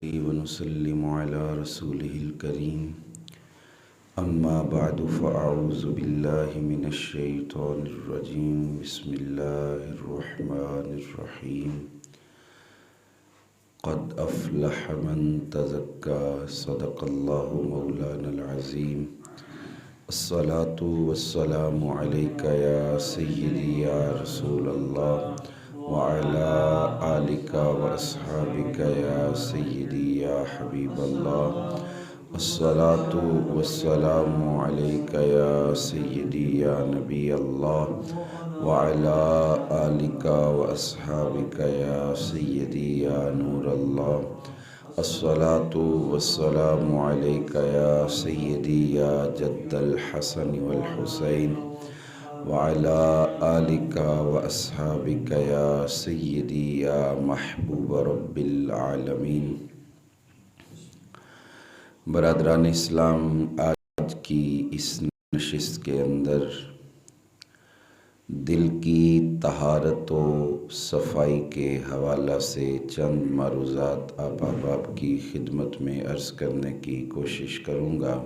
ونسلم على رسوله الكريم أما بعد فأعوذ بالله من الشيطان الرجيم بسم الله الرحمن الرحيم قد أفلح من تزكى صدق الله مولانا العظيم الصلاة والسلام عليك يا سيدي يا رسول الله وعلى آلك وأصحابك يا سيدي يا حبيب الله الصلاة والسلام عليك يا سيدي يا نبي الله وعلى آلك وأصحابك يا سيدي يا نور الله الصلاة والسلام عليك يا سيدي يا جد الحسن والحسين وعلى آلك وأصحابك يا سيدي يا محبوب رب العالمين۔ برادران اسلام، آج کی اس نشست کے اندر دل کی طہارت و صفائی کے حوالہ سے چند معروضات آپ احباب کی خدمت میں عرض کرنے کی کوشش کروں گا،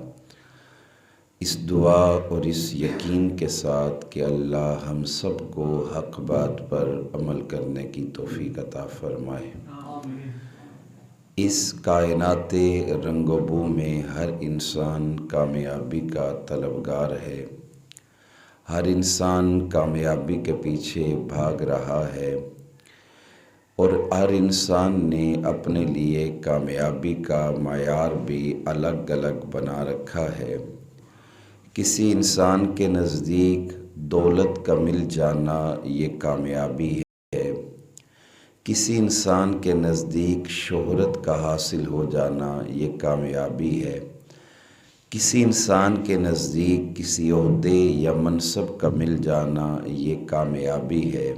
اس دعا اور اس یقین کے ساتھ کہ اللہ ہم سب کو حق بات پر عمل کرنے کی توفیق عطا فرمائے۔ اس کائنات رنگ و بو میں ہر انسان کامیابی کا طلبگار ہے، ہر انسان کامیابی کے پیچھے بھاگ رہا ہے، اور ہر انسان نے اپنے لیے کامیابی کا معیار بھی الگ الگ بنا رکھا ہے۔ کسی انسان کے نزدیک دولت کا مل جانا یہ کامیابی ہے، کسی انسان کے نزدیک شہرت کا حاصل ہو جانا یہ کامیابی ہے، کسی انسان کے نزدیک کسی عہدے یا منصب کا مل جانا یہ کامیابی ہے۔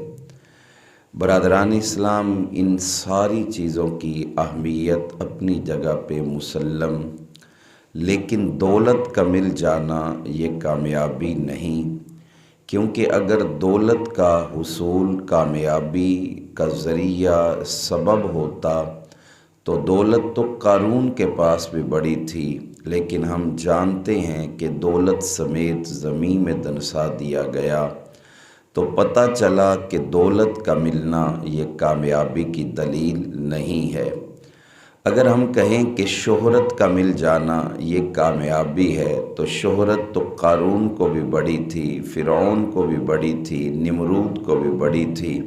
برادران اسلام، ان ساری چیزوں کی اہمیت اپنی جگہ پہ مسلم، لیکن دولت کا مل جانا یہ کامیابی نہیں، کیونکہ اگر دولت کا حصول کامیابی کا ذریعہ سبب ہوتا تو دولت تو قارون کے پاس بھی بڑی تھی، لیکن ہم جانتے ہیں کہ دولت سمیت زمین میں دنسا دیا گیا، تو پتہ چلا کہ دولت کا ملنا یہ کامیابی کی دلیل نہیں ہے۔ اگر ہم کہیں کہ شہرت کا مل جانا یہ کامیابی ہے، تو شہرت تو قارون کو بھی بڑی تھی، فرعون کو بھی بڑی تھی، نمرود کو بھی بڑی تھی،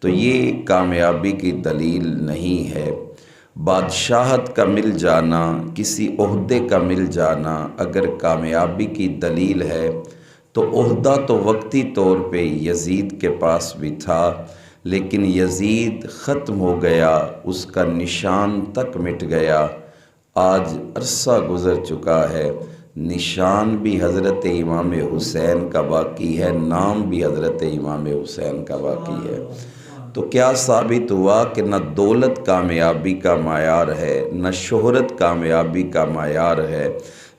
تو یہ کامیابی کی دلیل نہیں ہے۔ بادشاہت کا مل جانا، کسی عہدے کا مل جانا اگر کامیابی کی دلیل ہے تو عہدہ تو وقتی طور پہ یزید کے پاس بھی تھا، لیکن یزید ختم ہو گیا، اس کا نشان تک مٹ گیا۔ آج عرصہ گزر چکا ہے، نشان بھی حضرت امام حسین کا باقی ہے، نام بھی حضرت امام حسین کا باقی ہے۔ تو کیا ثابت ہوا کہ نہ دولت کامیابی کا معیار ہے، نہ شہرت کامیابی کا معیار ہے،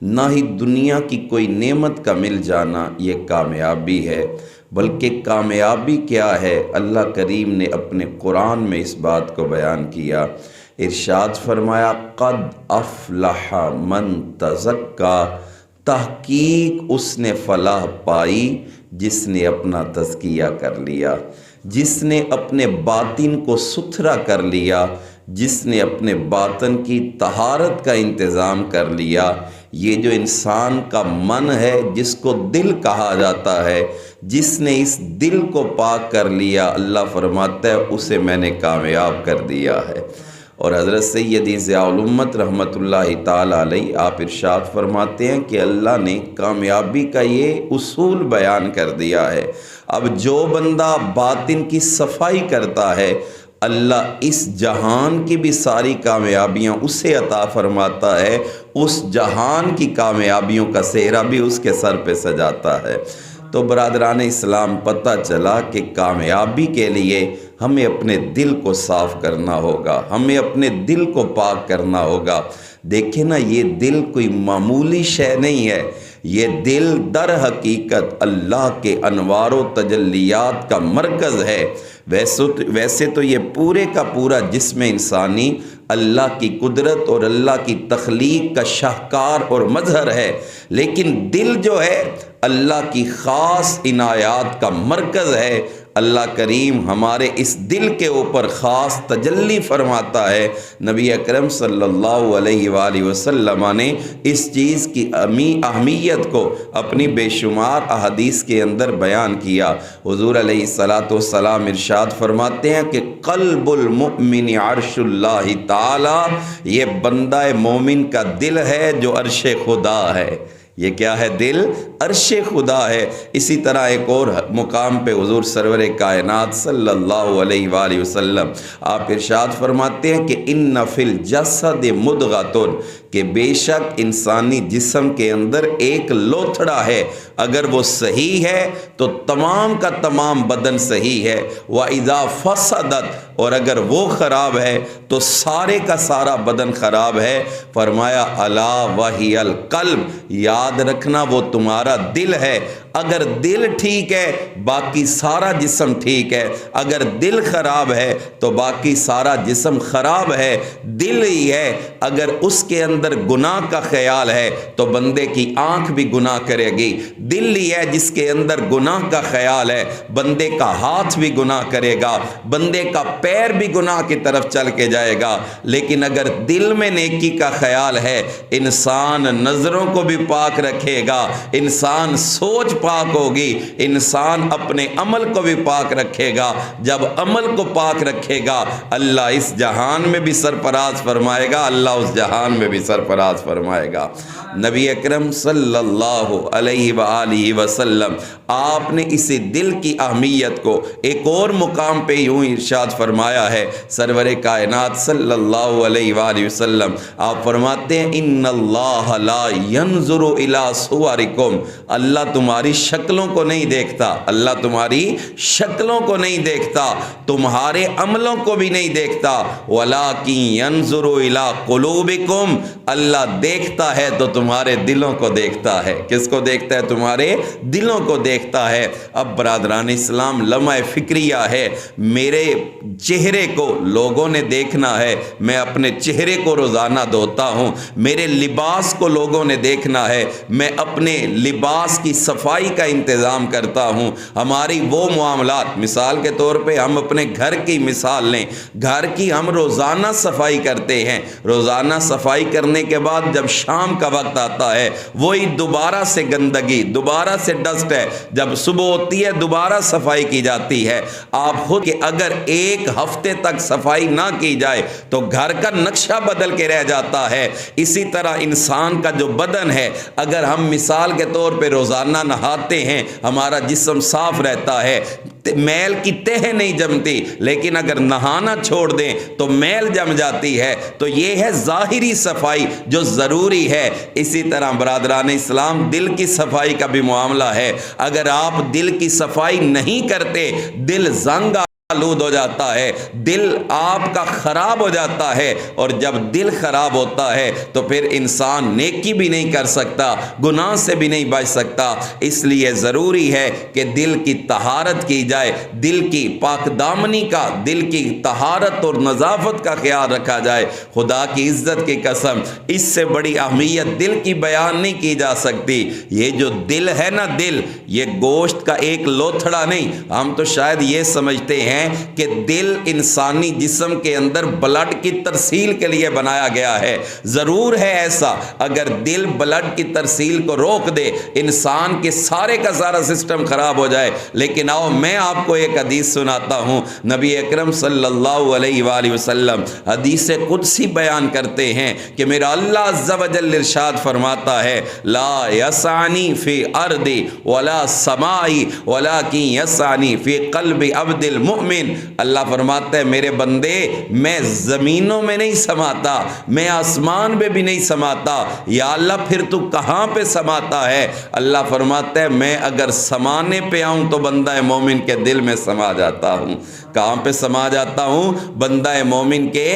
نہ ہی دنیا کی کوئی نعمت کا مل جانا یہ کامیابی ہے، بلکہ کامیابی کیا ہے؟ اللہ کریم نے اپنے قرآن میں اس بات کو بیان کیا، ارشاد فرمایا قد افلح من تزکا، تحقیق اس نے فلاح پائی جس نے اپنا تزکیہ کر لیا، جس نے اپنے باطن کو ستھرا کر لیا، جس نے اپنے باطن کی طہارت کا انتظام کر لیا۔ یہ جو انسان کا من ہے، جس کو دل کہا جاتا ہے، جس نے اس دل کو پاک کر لیا، اللہ فرماتا ہے اسے میں نے کامیاب کر دیا ہے۔ اور حضرت سیدی ضیاء الامت رحمۃ اللہ تعالیٰ علیہ آپ ارشاد فرماتے ہیں کہ اللہ نے کامیابی کا یہ اصول بیان کر دیا ہے۔ اب جو بندہ باطن کی صفائی کرتا ہے، اللہ اس جہان کی بھی ساری کامیابیاں اسے عطا فرماتا ہے، اس جہان کی کامیابیوں کا سہرا بھی اس کے سر پہ سجاتا ہے۔ تو برادران اسلام، پتہ چلا کہ کامیابی کے لیے ہمیں اپنے دل کو صاف کرنا ہوگا، ہمیں اپنے دل کو پاک کرنا ہوگا۔ دیکھیں نا، یہ دل کوئی معمولی شے نہیں ہے، یہ دل در حقیقت اللہ کے انوار و تجلیات کا مرکز ہے۔ ویسے تو یہ پورے کا پورا جسم انسانی اللہ کی قدرت اور اللہ کی تخلیق کا شاہکار اور مظہر ہے، لیکن دل جو ہے اللہ کی خاص عنایات کا مرکز ہے۔ اللہ کریم ہمارے اس دل کے اوپر خاص تجلی فرماتا ہے۔ نبی اکرم صلی اللہ علیہ وآلہ وسلم نے اس چیز کی اہمیت کو اپنی بے شمار احادیث کے اندر بیان کیا۔ حضور علیہ الصلاۃ والسلام ارشاد فرماتے ہیں کہ قلب المؤمن عرش اللہ تعالی، یہ بندہ مومن کا دل ہے جو عرش خدا ہے۔ یہ کیا ہے؟ دل عرش خدا ہے۔ اسی طرح ایک اور مقام پہ حضور سرور کائنات صلی اللہ علیہ وآلہ وسلم آپ ارشاد فرماتے ہیں کہ ان فی الجسد مضغۃ، کہ بے شک انسانی جسم کے اندر ایک لوتھڑا ہے، اگر وہ صحیح ہے تو تمام کا تمام بدن صحیح ہے، وَإِذَا فَسَدَتْ، اور اگر وہ خراب ہے تو سارے کا سارا بدن خراب ہے۔ فرمایا الا وہی القلب، یاد رکھنا وہ تمہارا دل ہے۔ اگر دل ٹھیک ہے باقی سارا جسم ٹھیک ہے، اگر دل خراب ہے تو باقی سارا جسم خراب ہے۔ دل ہی ہے، اگر اس کے اندر گناہ کا خیال ہے تو بندے کی آنکھ بھی گناہ کرے گی۔ دل ہی ہے جس کے اندر گناہ کا خیال ہے، بندے کا ہاتھ بھی گناہ کرے گا، بندے کا پیر بھی گناہ کی طرف چل کے جائے گا۔ لیکن اگر دل میں نیکی کا خیال ہے، انسان نظروں کو بھی پاک رکھے گا، انسان سوچ پاک ہوگی، انسان اپنے عمل کو بھی پاک رکھے گا۔ جب عمل کو پاک رکھے گا اللہ اس جہان میں بھی سرفراز فرمائے گا، اللہ اس جہان میں بھی سرفراز فرمائے گا۔ نبی اکرم صلی اللہ علیہ وآلہ وسلم آپ نے اسی دل کی اہمیت کو ایک اور مقام پہ یوں ارشاد فرمایا ہے۔ سرور کائنات صلی اللہ علیہ وآلہ وسلم آپ فرماتے ہیں ان اللہ لا ينظر الى صورکم، اللہ تمہاری شکلوں کو نہیں دیکھتا، اللہ تمہاری شکلوں کو نہیں دیکھتا، تمہارے عملوں کو بھی نہیں دیکھتا، ولکن ينظر الى قلوبکم، اللہ دیکھتا ہے تو تمہارے دلوں کو دیکھتا ہے۔ کس کو دیکھتا ہے؟ تمہارے دلوں کو دیکھتا ہے۔ اب برادران اسلام لمحہ فکریہ ہے، میرے چہرے کو لوگوں نے دیکھنا ہے، میں اپنے چہرے کو روزانہ دھوتا ہوں، میرے لباس کو لوگوں نے دیکھنا ہے، میں اپنے لباس کی صفائی کا انتظام کرتا ہوں۔ ہماری وہ معاملات، مثال کے طور پہ ہم اپنے گھر کی مثال لیں، گھر کی ہم روزانہ صفائی کرتے ہیں، روزانہ صفائی کرنے کے بعد جب شام کا وقت آتا ہے وہی دوبارہ سے گندگی، دوبارہ سے ڈسٹ ہے، جب صبح ہوتی ہے دوبارہ صفائی کی جاتی ہے۔ آپ خود کہ اگر ایک ہفتے تک صفائی نہ کی جائے تو گھر کا نقشہ بدل کے رہ جاتا ہے۔ اسی طرح انسان کا جو بدن ہے، اگر ہم مثال کے طور پہ روزانہ نہاتے ہیں ہمارا جسم صاف رہتا ہے، میل کی تہ نہیں جمتی، لیکن اگر نہانا چھوڑ دیں تو میل جم جاتی ہے۔ تو یہ ہے ظاہری صفائی جو ضروری ہے۔ اسی طرح برادران اسلام دل کی صفائی کا بھی معاملہ ہے۔ اگر آپ دل کی صفائی نہیں کرتے، دل زنگ آلود ہو جاتا ہے، دل آپ کا خراب ہو جاتا ہے، اور جب دل خراب ہوتا ہے تو پھر انسان نیکی بھی نہیں کر سکتا، گناہ سے بھی نہیں بچ سکتا۔ اس لیے ضروری ہے کہ دل کی طہارت کی جائے، دل کی پاک دامنی کا، دل کی طہارت اور نظافت کا خیال رکھا جائے۔ خدا کی عزت کی قسم اس سے بڑی اہمیت دل کی بیان نہیں کی جا سکتی۔ یہ جو دل ہے نا، دل یہ گوشت کا ایک لوتھڑا نہیں، ہم تو شاید یہ سمجھتے ہیں کہ دل انسانی جسم کے اندر بلڈ کی ترسیل کے لیے بنایا گیا ہے۔ ضرور ہے ایسا، اگر دل بلڈ کی ترسیل کو روک دے انسان کے سارے کا سارا سسٹم خراب ہو جائے۔ لیکن آؤ میں آپ کو ایک حدیث سناتا ہوں۔ نبی اکرم صلی اللہ علیہ وآلہ وسلم حدیث قدسی بیان کرتے ہیں کہ میرا اللہ عز و جل ارشاد فرماتا ہے لا یسعنی فی ارضی ولا سمائی ولکن یسعنی فی قلب عبد المؤمن۔ اللہ فرماتا ہے میرے بندے میں زمینوں میں نہیں سماتا، میں آسمان میں بھی نہیں سماتا۔ یا اللہ پھر تو کہاں پہ سماتا ہے؟ اللہ فرماتا ہے میں اگر سمانے پہ آؤں تو بندہ مومن کے دل میں سما جاتا ہوں۔ کہاں پہ سما جاتا ہوں؟ بندہ مومن کے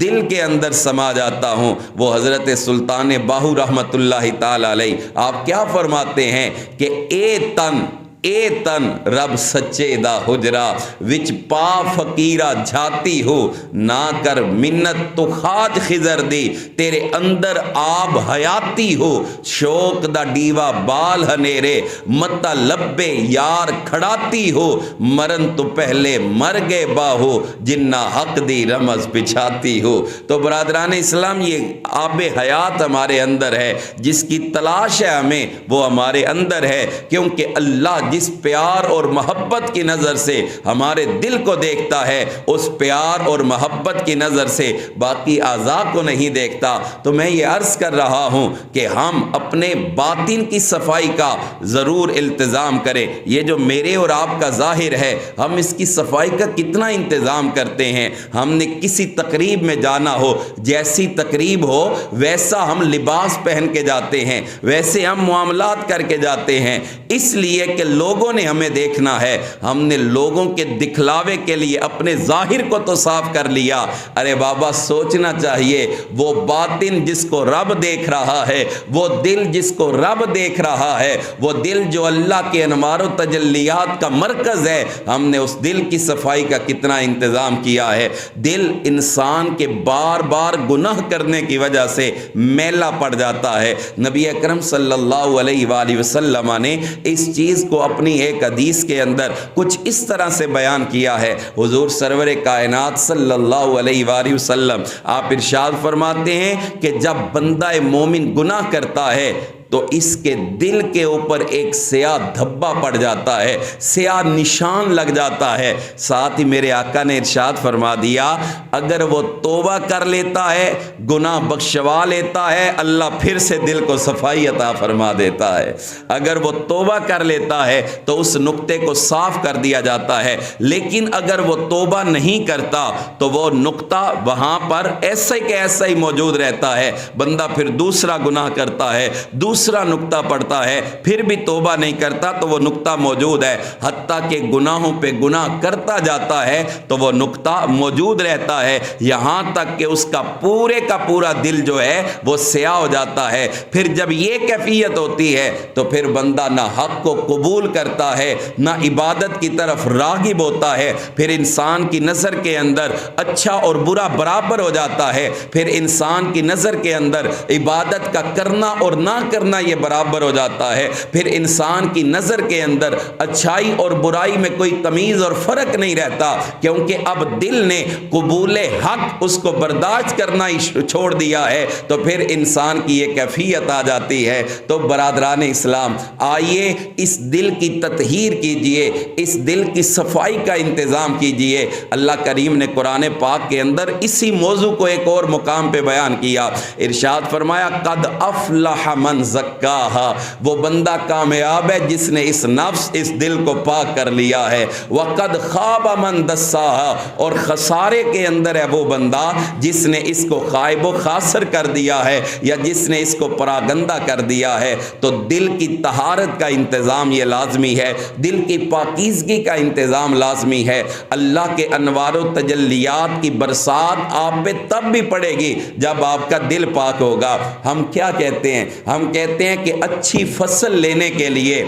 دل کے اندر سما جاتا ہوں۔ وہ حضرت سلطان باہو رحمت اللہ تعالی علیہ آپ کیا فرماتے ہیں کہ اے تن اے تن رب سچے دا حجرا وچ پا فقیرہ جھاتی ہو نہ کر منت تو خاج خضر دی تیرے اندر آب حیاتی ہو شوق دا ڈیوا بال ہنیرے متا لبے یار کھڑاتی ہو مرن تو پہلے مر گئے باہو جنہ حق دی رمز پچھاتی ہو۔ تو برادران اسلام یہ آب حیات ہمارے اندر ہے، جس کی تلاش ہے ہمیں وہ ہمارے اندر ہے، کیونکہ اللہ جس پیار اور محبت کی نظر سے ہمارے دل کو دیکھتا ہے اس پیار اور محبت کی نظر سے باقی اعضاء کو نہیں دیکھتا۔ تو میں یہ عرض کر رہا ہوں کہ ہم اپنے باطن کی صفائی کا ضرور التزام کریں۔ یہ جو میرے اور آپ کا ظاہر ہے ہم اس کی صفائی کا کتنا انتظام کرتے ہیں۔ ہم نے کسی تقریب میں جانا ہو، جیسی تقریب ہو ویسا ہم لباس پہن کے جاتے ہیں، ویسے ہم معاملات کر کے جاتے ہیں، اس لیے کہ لوگوں نے ہمیں دیکھنا ہے۔ ہم نے لوگوں کے دکھلاوے کے لیے اپنے ظاہر کو تو صاف کر لیا، ارے بابا سوچنا چاہیے وہ باطن جس کو رب دیکھ رہا ہے، وہ دل جس کو رب دیکھ رہا ہے، وہ دل جو اللہ کے انوار و تجلیات کا مرکز ہے، ہم نے اس دل کی صفائی کا کتنا انتظام کیا ہے۔ دل انسان کے بار بار گناہ کرنے کی وجہ سے میلا پڑ جاتا ہے۔ نبی اکرم صلی اللہ علیہ وآلہ وسلم نے اس چیز کو اپنی ایک حدیث کے اندر کچھ اس طرح سے بیان کیا ہے۔ حضور سرور کائنات صلی اللہ علیہ وآلہ وسلم آپ ارشاد فرماتے ہیں کہ جب بندہ مومن گناہ کرتا ہے تو اس کے دل کے اوپر ایک سیاہ دھبا پڑ جاتا ہے، سیاہ نشان لگ جاتا ہے۔ ساتھ ہی میرے آقا نے ارشاد فرما دیا اگر وہ توبہ کر لیتا ہے، گناہ بخشوا لیتا ہے، اللہ پھر سے دل کو صفائی عطا فرما دیتا ہے۔ اگر وہ توبہ کر لیتا ہے تو اس نقطے کو صاف کر دیا جاتا ہے، لیکن اگر وہ توبہ نہیں کرتا تو وہ نقطہ وہاں پر ایسا کہ ایسا ہی موجود رہتا ہے۔ بندہ پھر دوسرا گناہ کرتا ہے، دوسرا نقطہ پڑتا ہے، پھر بھی توبہ نہیں کرتا تو وہ نقطہ موجود ہے، حتیٰ کہ گناہوں پہ گناہ کرتا جاتا ہے تو وہ نقطہ موجود رہتا ہے، یہاں تک کہ اس کا پورا دل جو ہے وہ سیاہ ہو جاتا ہے۔ پھر جب یہ کیفیت ہوتی ہے تو پھر بندہ نہ حق کو قبول کرتا ہے، نہ عبادت کی طرف راغب ہوتا ہے، پھر انسان کی نظر کے اندر اچھا اور برا برابر ہو جاتا ہے، پھر انسان کی نظر کے اندر عبادت کا کرنا اور نہ کرنا یہ برابر ہو جاتا ہے، پھر انسان کی نظر کے اندر اچھائی اور برائی میں کوئی تمیز اور فرق نہیں رہتا، کیونکہ اب دل نے قبول حق اس کو برداشت کرنا ہی چھوڑ دیا ہے، تو پھر انسان کی یہ کیفیت آ جاتی ہے۔ تو برادران اسلام آئیے اس دل کی تطہیر کیجئے، اس دل کی صفائی کا انتظام کیجئے۔ اللہ کریم نے قرآن پاک کے اندر اسی موضوع کو ایک اور مقام پہ بیان کیا، ارشاد فرمایا قد افلح من زکاہا، وہ بندہ کامیاب ہے جس نے اس نفس اس دل کو پاک کر لیا ہے، وقد خاب من دساہا، اور خسارے کے اندر ہے وہ بندہ جس نے اس کو خائب و خاسر کر دیا ہے یا جس نے اس کو پراگندہ کر دیا ہے۔ تو دل کی طہارت کا انتظام یہ لازمی ہے، دل کی پاکیزگی کا انتظام لازمی ہے۔ اللہ کے انوار و تجلیات کی برسات آپ پہ تب بھی پڑے گی جب آپ کا دل پاک ہوگا۔ ہم کیا کہتے ہیں؟ ہم کہتے ہیں کہ اچھی فصل لینے کے لیے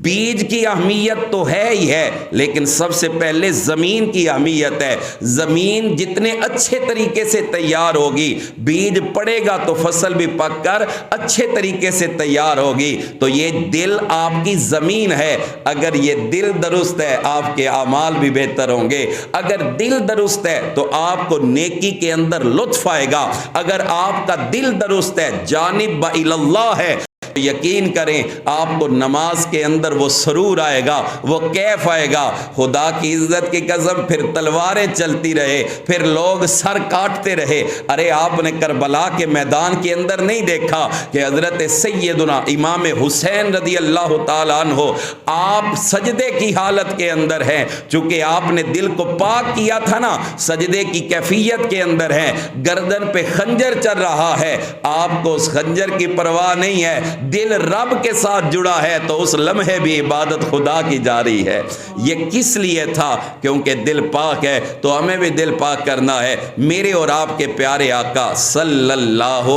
بیج کی اہمیت تو ہے ہی ہے، لیکن سب سے پہلے زمین کی اہمیت ہے۔ زمین جتنے اچھے طریقے سے تیار ہوگی، بیج پڑے گا تو فصل بھی پک کر اچھے طریقے سے تیار ہوگی۔ تو یہ دل آپ کی زمین ہے، اگر یہ دل درست ہے آپ کے اعمال بھی بہتر ہوں گے۔ اگر دل درست ہے تو آپ کو نیکی کے اندر لطف آئے گا، اگر آپ کا دل درست ہے جانب اللہ ہے، یقین کریں آپ کو نماز کے اندر وہ سرور آئے گا، وہ کیف آئے گا۔ خدا کی عزت کی قسم پھر تلواریں چلتی رہے، پھر لوگ سر کاٹتے رہے، ارے آپ نے کربلا کے میدان کے اندر نہیں دیکھا کہ حضرت سیدنا امام حسین رضی اللہ تعالیٰ عنہ آپ سجدے کی حالت کے اندر ہیں، چونکہ آپ نے دل کو پاک کیا تھا نا، سجدے کی کیفیت کے اندر ہیں، گردن پہ خنجر چل رہا ہے، آپ کو اس خنجر کی پرواہ نہیں ہے، دل رب کے ساتھ جڑا ہے تو اس لمحے بھی عبادت خدا کی جاری ہے۔ یہ کس لیے تھا؟ کیونکہ دل پاک ہے تو ہمیں بھی دل پاک کرنا ہے۔ میرے اور آپ کے پیارے آقا صلی اللہ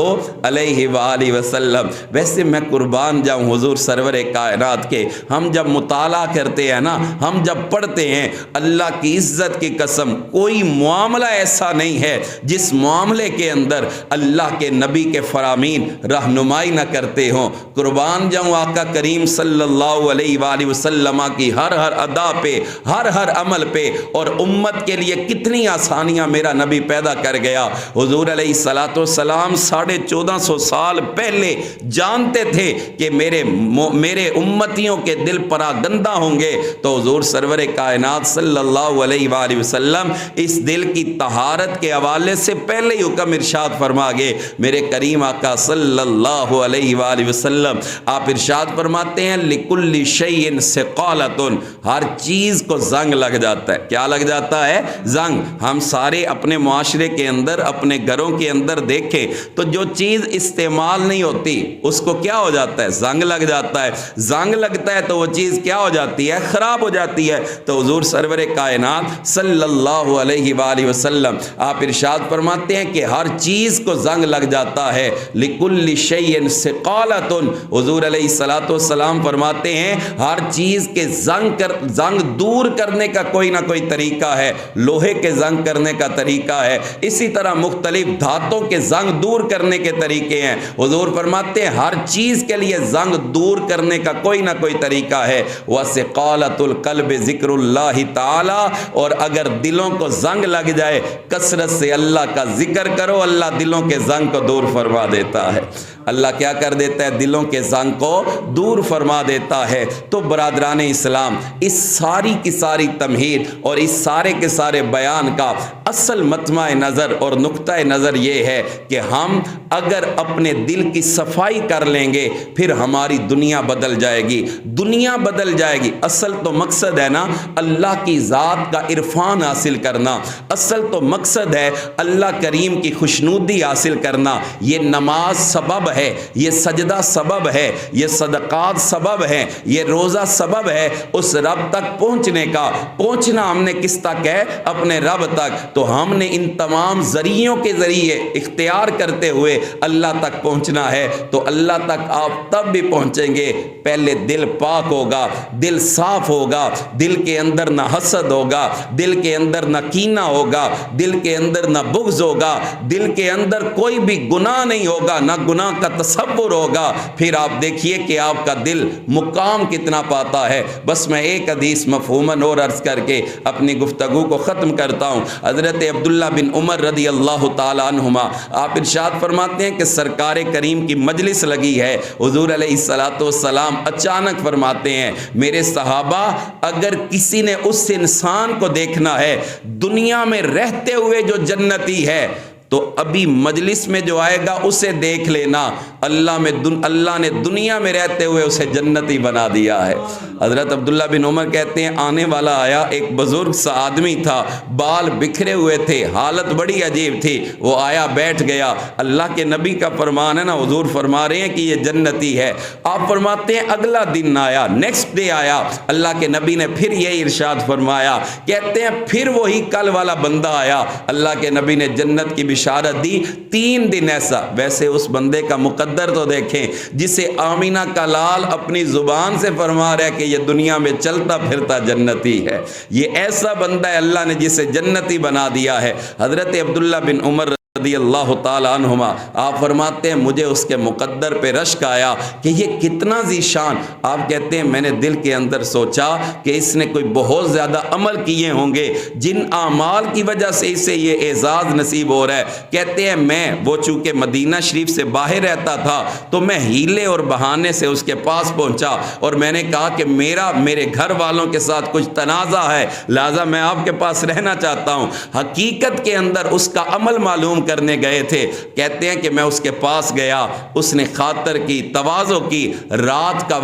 علیہ وآلہ وسلم، ویسے میں قربان جاؤں حضور سرور کائنات کے، ہم جب مطالعہ کرتے ہیں نا، ہم جب پڑھتے ہیں، اللہ کی عزت کی قسم کوئی معاملہ ایسا نہیں ہے جس معاملے کے اندر اللہ کے نبی کے فرامین رہنمائی نہ کرتے ہوں۔ قربان جاؤں آقا کریم صلی اللہ علیہ وآلہ وسلم کی ہر ادا پہ، ہر عمل پہ، اور امت کے لیے کتنی آسانیاں میرا نبی پیدا کر گیا۔ حضور علیہ السلام 1450 سال پہلے جانتے تھے کہ میرے امتیوں کے دل پراگندہ ہوں گے، تو حضور سرور کائنات صلی اللہ علیہ وآلہ وسلم اس دل کی طہارت کے حوالے سے پہلے ہی حکم ارشاد فرما گئے۔ میرے کریم آقا صلی اللہ علیہ وآلہ وسلم آپ ارشاد فرماتے ہیں لِكُلِّ شَيْءٍ ثِقَالَةٌ، ہر چیز کو زنگ لگ جاتا ہے۔ کیا لگ جاتا ہے؟ زنگ۔ ہم سارے اپنے معاشرے کے اندر، اپنے گھروں کے اندر دیکھیں تو جو چیز استعمال نہیں ہوتی اس کو کیا ہو جاتا ہے؟ زنگ لگ جاتا ہے۔ زنگ لگتا ہے تو وہ چیز کیا ہو جاتی ہے؟ خراب ہو جاتی ہے۔ تو حضور سرور کائنات صلی اللہ علیہ وآلہ وسلم آپ ارشاد فرماتے ہیں کہ ہر چیز کو زنگ لگ جاتا ہے۔ لِكُلِّ شَيْءٍ ثِقَالَةٌ، حضور علیہ السلام فرماتے ہیں ہر چیز کے زنگ دور کرنے کا کوئی نہ کوئی طریقہ ہے۔ لوہے کے زنگ کرنے کا طریقہ ہے، اسی طرح مختلف دھاتوں کے زنگ دور کرنے کے طریقے ہیں۔ حضور فرماتے ہیں ہر چیز کے لیے زنگ دور کرنے کا کوئی نہ کوئی طریقہ ہے۔ وَثِقَالَةُ الْقَلْبِ ذِكْرُ اللَّهِ تعالی، اور اگر دلوں کو زنگ لگ جائے کثرت سے اللہ کا ذکر کرو، اللہ دلوں کے زنگ کو دور فرما دیتا ہے۔ اللہ کیا کر دیتا ہے؟ دلوں کے زنگ کو دور فرما دیتا ہے۔ تو برادران اسلام، اس ساری کی ساری تمہید اور اس سارے کے سارے بیان کا اصل مطمع نظر اور نقطہ نظر یہ ہے کہ ہم اگر اپنے دل کی صفائی کر لیں گے پھر ہماری دنیا بدل جائے گی، دنیا بدل جائے گی۔ اصل تو مقصد ہے نا اللہ کی ذات کا عرفان حاصل کرنا، اصل تو مقصد ہے اللہ کریم کی خوشنودی حاصل کرنا۔ یہ نماز سبب ہے، یہ سجدہ سبب ہے، یہ صدقات سبب ہے، یہ روزہ سبب ہے اس رب تک پہنچنے کا۔ پہنچنا ہم نے کس تک ہے؟ اپنے رب تک۔ تو ہم نے ان تمام ذریعوں کے ذریعے اختیار کرتے ہوئے اللہ تک پہنچنا ہے۔ تو اللہ تک آپ تب بھی پہنچیں گے پہلے دل پاک ہوگا، دل صاف ہوگا، دل کے اندر نہ حسد ہوگا، دل کے اندر نہ کینہ ہوگا، دل کے اندر نہ بغض ہوگا، دل کے اندر کوئی بھی گناہ نہیں ہوگا، نہ گناہ کا تصور ہوگا۔ پھر آپ دیکھیے کہ آپ کا دل مقام کتنا پاتا ہے۔ بس میں ایک حدیث مفہوماً اور عرض کر کے اپنی گفتگو کو ختم کرتا ہوں۔ حضرت عبداللہ بن عمر رضی اللہ تعالیٰ عنہما آپ ارشاد فرماتے ہیں کہ سرکار کریم کی مجلس لگی ہے۔ حضور علیہ السلام اچانک فرماتے ہیں میرے صحابہ اگر کسی نے اس انسان کو دیکھنا ہے دنیا میں رہتے ہوئے جو جنتی ہے تو ابھی مجلس میں جو آئے گا اسے دیکھ لینا، اللہ نے دنیا میں رہتے ہوئے اسے جنتی بنا دیا ہے۔ حضرت عبداللہ بن عمر کہتے ہیں آنے والا آیا، ایک بزرگ سا آدمی تھا، بال بکھرے ہوئے تھے، حالت بڑی عجیب تھی، وہ آیا بیٹھ گیا۔ اللہ کے نبی کا فرمان ہے نا، حضور فرما رہے ہیں کہ یہ جنتی ہے۔ آپ فرماتے ہیں اگلا دن آیا، نیکسٹ ڈے آیا، اللہ کے نبی نے پھر یہی ارشاد فرمایا، کہتے ہیں پھر وہی کل والا بندہ آیا، اللہ کے نبی نے جنت کی بشارت دی۔ 3 دن ایسا، ویسے اس بندے کا مقدر تو دیکھیں جسے آمینہ کا لال اپنی زبان سے فرما رہا ہے کہ یہ دنیا میں چلتا پھرتا جنتی ہے، یہ ایسا بندہ ہے اللہ نے جسے جنتی بنا دیا ہے۔ حضرت عبداللہ بن عمر رضی اللہ تعالیٰ عنہما آپ فرماتے ہیں مجھے اس کے مقدر پہ رشک آیا کہ یہ کتنا ذیشان۔ آپ کہتے ہیں میں نے دل کے اندر سوچا کہ اس نے کوئی بہت زیادہ عمل کیے ہوں گے جن اعمال کی وجہ سے اسے یہ اعزاز نصیب ہو رہا ہے۔ کہتے ہیں وہ چونکہ مدینہ شریف سے باہر رہتا تھا تو میں ہیلے اور بہانے سے اس کے پاس پہنچا اور میں نے کہا کہ میرے گھر والوں کے ساتھ کچھ تنازع ہے، لہذا میں آپ کے پاس رہنا چاہتا ہوں۔ حقیقت کے اندر اس کا عمل معلوم کرنے گئے تھے، کہتے ہیں کہ میں اس کے پاس گیا، اس نے خاطر کی، تواضع کی، رات کا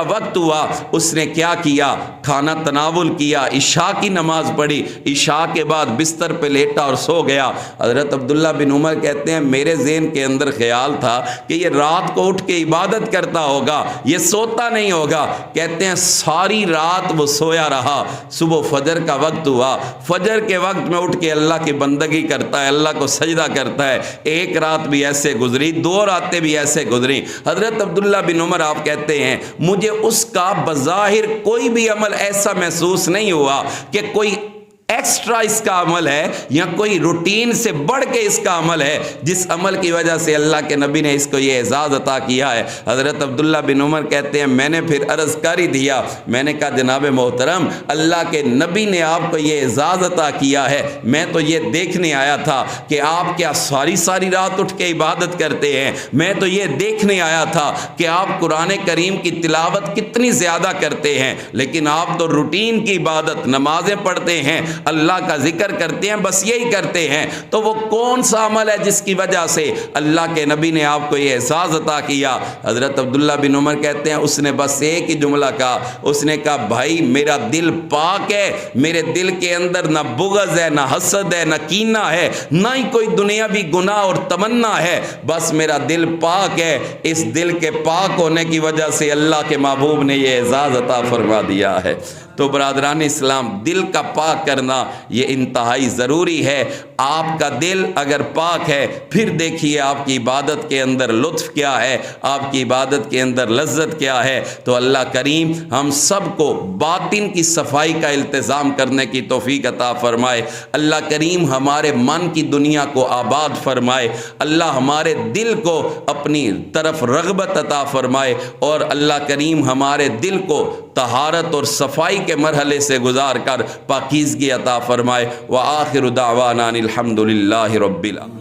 وقت ہوا، اس نے کیا کیا، کھانا تناول کیا، عشاء کی نماز پڑھی، عشاء کے بعد بستر پہ لیٹا اور سو گیا۔ حضرت عبداللہ بن عمر کہتے ہیں میرے ذہن کے اندر خیال تھا کہ یہ رات کو اٹھ کے عبادت کرتا ہوگا، یہ سوتا نہیں ہوگا۔ کہتے ہیں ساری رات وہ سویا رہا، صبح فجر کا وقت ہوا، فجر کے وقت میں اٹھ کے اللہ کی بندگی کرتا ہے، اللہ کو سجدہ کرتا ہے۔ ایک رات بھی ایسے گزری، 2 راتیں بھی ایسے گزری۔ حضرت عبداللہ بن عمر آپ کہتے ہیں مجھے اس کا بظاہر کوئی بھی عمل ایسا محسوس نہیں ہوا کہ کوئی ایکسٹرا اس کا عمل ہے یا کوئی روٹین سے بڑھ کے اس کا عمل ہے جس عمل کی وجہ سے اللہ کے نبی نے اس کو یہ اعزاز عطا کیا ہے۔ حضرت عبداللہ بن عمر کہتے ہیں میں نے پھر عرض کر ہی دیا، میں نے کہا جناب محترم اللہ کے نبی نے آپ کو یہ اعزاز عطا کیا ہے، میں تو یہ دیکھنے آیا تھا کہ آپ کیا ساری رات اٹھ کے عبادت کرتے ہیں، میں تو یہ دیکھنے آیا تھا کہ آپ قرآن کریم کی تلاوت کتنی زیادہ کرتے ہیں، لیکن آپ تو روٹین کی عبادت، نمازیں پڑھتے ہیں، اللہ کا ذکر کرتے ہیں، بس یہی کرتے ہیں، تو وہ کون سا عمل ہے جس کی وجہ سے اللہ کے نبی نے آپ کو یہ احساس عطا کیا؟ حضرت عبداللہ بن عمر کہتے ہیں اس نے بس ایک ہی جملہ کہا، اس نے کہا بھائی میرا دل پاک ہے، میرے دل کے اندر نہ بغض ہے، نہ حسد ہے، نہ کینہ ہے، نہ ہی کوئی دنیاوی گناہ اور تمنا ہے، بس میرا دل پاک ہے۔ اس دل کے پاک ہونے کی وجہ سے اللہ کے محبوب نے یہ اعزاز عطا فرما دیا ہے۔ تو برادران اسلام، دل کا پاک کرنا یہ انتہائی ضروری ہے۔ آپ کا دل اگر پاک ہے پھر دیکھیے آپ کی عبادت کے اندر لطف کیا ہے، آپ کی عبادت کے اندر لذت کیا ہے۔ تو اللہ کریم ہم سب کو باطن کی صفائی کا التزام کرنے کی توفیق عطا فرمائے۔ اللہ کریم ہمارے من کی دنیا کو آباد فرمائے، اللہ ہمارے دل کو اپنی طرف رغبت عطا فرمائے، اور اللہ کریم ہمارے دل کو طہارت اور صفائی کے مرحلے سے گزار کر پاکیزگی عطا فرمائے۔ وآخر دعوانا الحمد للہ رب العالمین۔